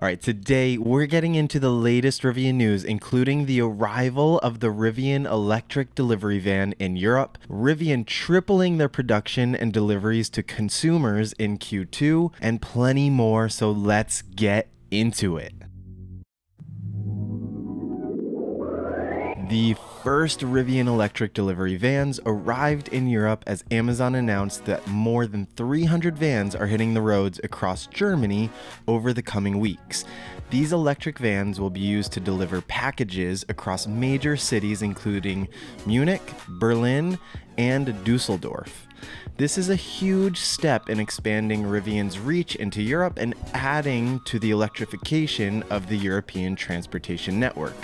All right, today we're getting into the latest Rivian news, including the arrival of the Rivian electric delivery van in Europe, Rivian tripling their production and deliveries to consumers in Q2, and plenty more, so let's get into it. The first Rivian electric delivery vans arrived in Europe as Amazon announced that more than 300 vans are hitting the roads across Germany over the coming weeks. These electric vans will be used to deliver packages across major cities including Munich, Berlin, and Dusseldorf. This is a huge step in expanding Rivian's reach into Europe and adding to the electrification of the European transportation network.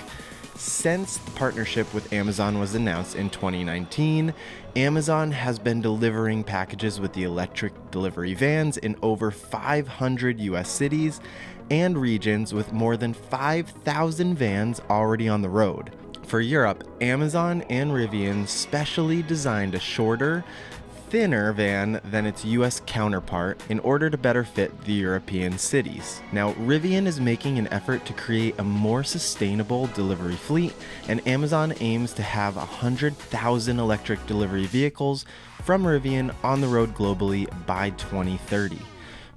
Since the partnership with Amazon was announced in 2019, Amazon has been delivering packages with the electric delivery vans in over 500 US cities and regions, with more than 5,000 vans already on the road. For Europe, Amazon and Rivian specially designed a shorter, thinner van than its US counterpart in order to better fit the European cities. Now, Rivian is making an effort to create a more sustainable delivery fleet, and Amazon aims to have 100,000 electric delivery vehicles from Rivian on the road globally by 2030.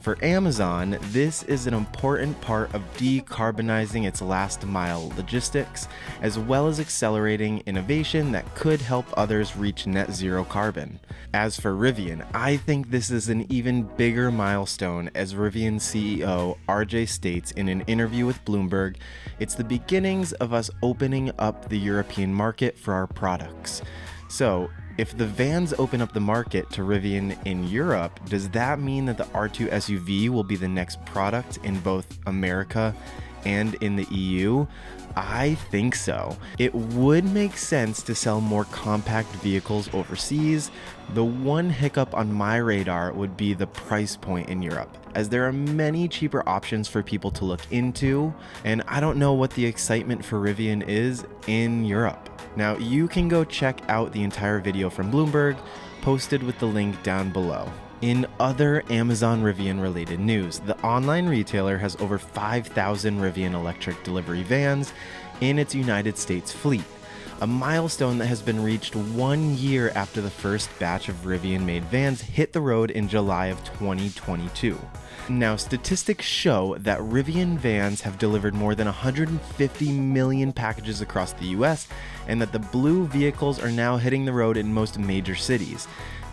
For Amazon, this is an important part of decarbonizing its last mile logistics, as well as accelerating innovation that could help others reach net zero carbon. As for Rivian, I think this is an even bigger milestone, as Rivian CEO RJ states in an interview with Bloomberg, "It's the beginnings of us opening up the European market for our products." So, if the vans open up the market to Rivian in Europe, does that mean that the R2 SUV will be the next product in both America and in the EU? I think so. It would make sense to sell more compact vehicles overseas. The one hiccup on my radar would be the price point in Europe, as there are many cheaper options for people to look into, and I don't know what the excitement for Rivian is in Europe. Now, you can go check out the entire video from Bloomberg, posted with the link down below. In other Amazon Rivian related news, the online retailer has over 5,000 Rivian electric delivery vans in its United States fleet, a milestone that has been reached 1 year after the first batch of Rivian-made vans hit the road in July of 2022. Now, statistics show that Rivian vans have delivered more than 150 million packages across the US, and that the blue vehicles are now hitting the road in most major cities.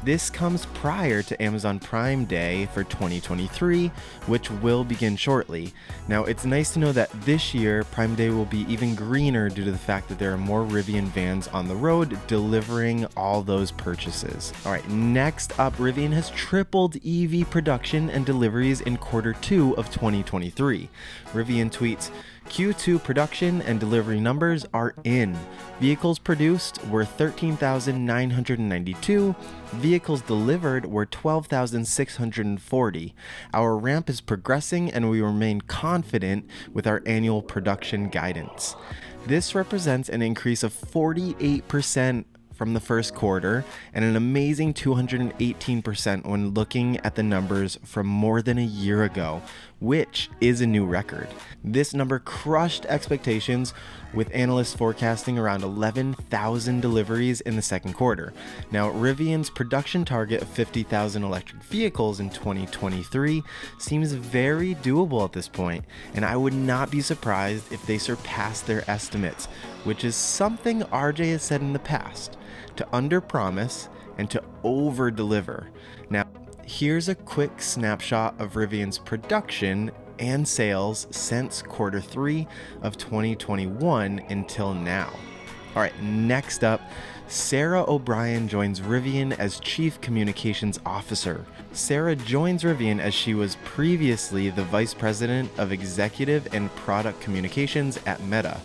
This comes prior to Amazon Prime Day for 2023, which will begin shortly. Now, it's nice to know that this year, Prime Day will be even greener due to the fact that there are more Rivian vans on the road delivering all those purchases. All right, next up, Rivian has tripled EV production and deliveries in Q2 of 2023. Rivian tweets, "Q2 production and delivery numbers are in. Vehicles produced were 13,992. Vehicles delivered were 12,640. Our ramp is progressing and we remain confident with our annual production guidance." This represents an increase of 48% from the first quarter and an amazing 218% when looking at the numbers from more than a year ago, which is a new record. This number crushed expectations, with analysts forecasting around 11,000 deliveries in the second quarter. Now, Rivian's production target of 50,000 electric vehicles in 2023 seems very doable at this point, and I would not be surprised if they surpass their estimates, which is something RJ has said in the past, to underpromise and to over-deliver. Now, here's a quick snapshot of Rivian's production and sales since Q3 of 2021 until now. All right, next up, Sarah O'Brien joins Rivian as Chief Communications Officer. Sarah joins Rivian as she was previously the Vice President of Executive and Product Communications at Meta.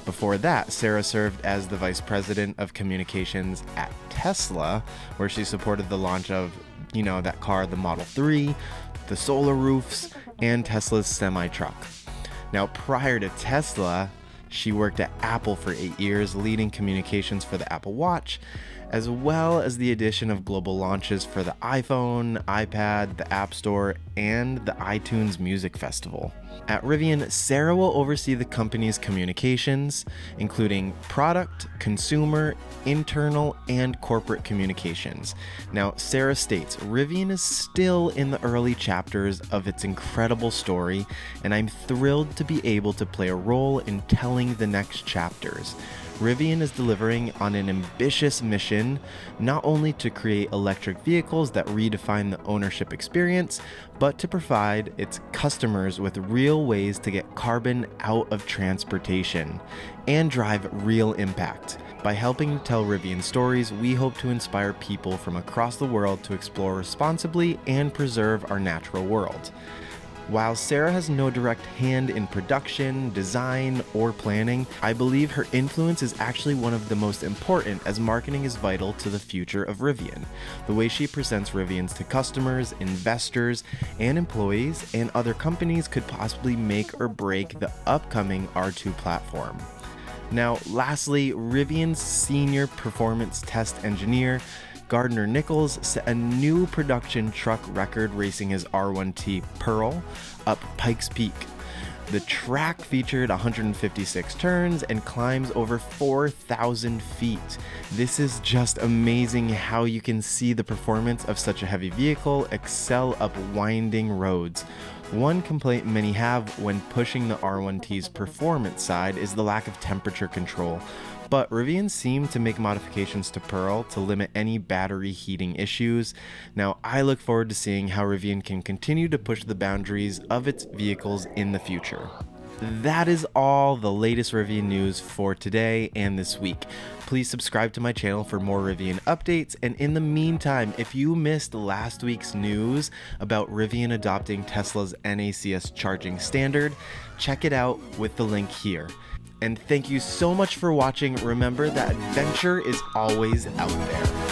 Before that, Sarah served as the Vice President of Communications at Tesla, where she supported the launch of, that car, the Model 3, the solar roofs, and Tesla's semi-truck. Now, prior to Tesla, she worked at Apple for 8 years, leading communications for the Apple Watch. as well as the addition of global launches for the iPhone, iPad, the App Store, and the iTunes Music Festival. At Rivian, Sarah will oversee the company's communications, including product, consumer, internal, and corporate communications. Now, Sarah states, Rivian is still in the early chapters of its incredible story, and I'm thrilled to be able to play a role in telling the next chapters. Rivian is delivering on an ambitious mission, not only to create electric vehicles that redefine the ownership experience, but to provide its customers with real ways to get carbon out of transportation and drive real impact. By helping tell Rivian stories, we hope to inspire people from across the world to explore responsibly and preserve our natural world. While Sarah has no direct hand in production, design, or planning, I believe her influence is actually one of the most important, as marketing is vital to the future of Rivian. The way she presents Rivians to customers, investors, and employees and other companies could possibly make or break the upcoming R2 platform. Now, lastly, Rivian's senior performance test engineer, Gardner Nichols, set a new production truck record racing his R1T Pearl up Pikes Peak. The track featured 156 turns and climbs over 4,000 feet. This is just amazing how you can see the performance of such a heavy vehicle excel up winding roads. One complaint many have when pushing the R1T's performance side is the lack of temperature control, but Rivian seemed to make modifications to Pearl to limit any battery heating issues. Now, I look forward to seeing how Rivian can continue to push the boundaries of its vehicles in the future. That is all the latest Rivian news for today and this week. Please subscribe to my channel for more Rivian updates, and in the meantime, if you missed last week's news about Rivian adopting Tesla's NACS charging standard, check it out with the link here. And thank you so much for watching. Remember that adventure is always out there.